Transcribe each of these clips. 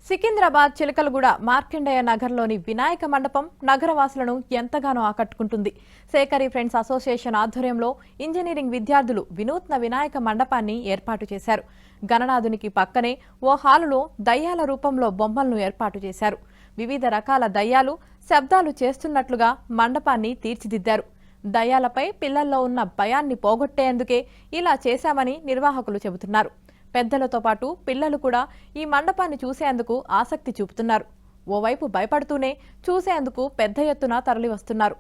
సికింద్రాబాద్ చిలకలగూడ మార్కండేయ నగర్లోని వినాయక మండపం నగరవాసులను ఎంతగానో ఆకట్టుకుంటుంది. సేకరీ ఫ్రెండ్స్ అసోసియేషన్ ఆధ్వర్యంలో ఇంజనీరింగ్ విద్యార్థులు వినూత్న వినాయక మండపాన్ని ఏర్పాటు చేశారు. గణనాథునికి పక్కనే ఓ హాలులో దయ్యాల రూపంలో బొమ్మలను ఏర్పాటు చేశారు. వివిధ రకాల దయ్యాలు శబ్దాలు చేస్తున్నట్లుగా మండపాన్ని తీర్చిదిద్దారు. దయ్యాలపై పిల్లల్లో ఉన్న భయాన్ని పోగొట్టేందుకే ఇలా చేశామని నిర్వాహకులు చెబుతున్నారు. పెద్దలతో పాటు పిల్లలు కూడా ఈ మండపాన్ని చూసేందుకు ఆసక్తి చూపుతున్నారు. ఓవైపు భయపడుతూనే చూసేందుకు పెద్ద ఎత్తున తరలివస్తున్నారు.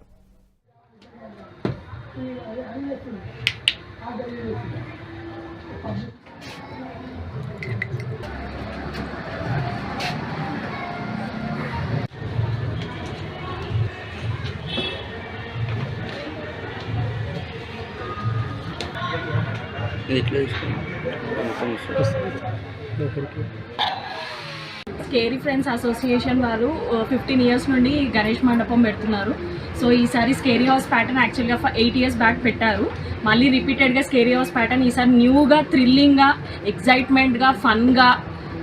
స్కేరీ ఫ్రెండ్స్ అసోసియేషన్ వాళ్ళు 15 ఇయర్స్ నుండి గణేష్ మండపం పెడుతున్నారు. సో ఈసారి స్కేరీ హౌస్ ప్యాటర్న్ యాక్చువల్గా 8 ఇయర్స్ బ్యాక్ పెట్టారు. మళ్ళీ రిపీటెడ్గా స్కేరీ హౌస్ ప్యాటర్న్ ఈసారి న్యూగా, థ్రిల్లింగ్గా, ఎక్సైట్మెంట్గా, ఫన్గా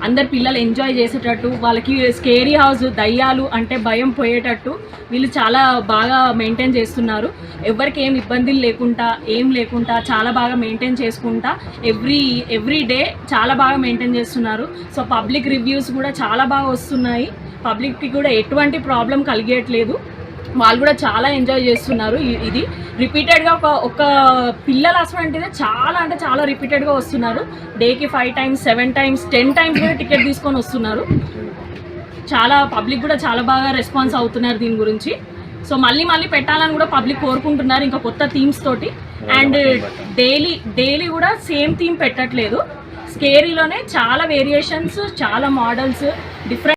అందరు పిల్లలు ఎంజాయ్ చేసేటట్టు, వాళ్ళకి స్కేరీ హౌస్ దయ్యాలు అంటే భయం పోయేటట్టు వీళ్ళు చాలా బాగా మెయింటైన్ చేస్తున్నారు. ఎవరికి ఏం ఇబ్బందులు లేకుండా చాలా బాగా మెయింటైన్ చేసుకుంటా ఎవ్రీ డే చాలా బాగా మెయింటైన్ చేస్తున్నారు. సో పబ్లిక్ రివ్యూస్ కూడా చాలా బాగా వస్తున్నాయి. పబ్లిక్కి కూడా ఎటువంటి ప్రాబ్లం కలిగేయట్లేదు. వాళ్ళు కూడా చాలా ఎంజాయ్ చేస్తున్నారు. ఇది రిపీటెడ్గా ఒక పిల్లలు అసలు చాలా అంటే చాలా రిపీటెడ్గా వస్తున్నారు. డేకి 5 times 7 times 10 times కూడా టికెట్ తీసుకొని వస్తున్నారు. చాలా పబ్లిక్ కూడా చాలా బాగా రెస్పాన్స్ అవుతున్నారు దీని గురించి. సో మళ్ళీ పెట్టాలని కూడా పబ్లిక్ కోరుకుంటున్నారు ఇంకా కొత్త థీమ్స్ తోటి. అండ్ డైలీ కూడా సేమ్ థీమ్ పెట్టట్లేదు. స్కేరీలోనే చాలా వేరియేషన్స్, చాలా మోడల్స్, డిఫరెంట్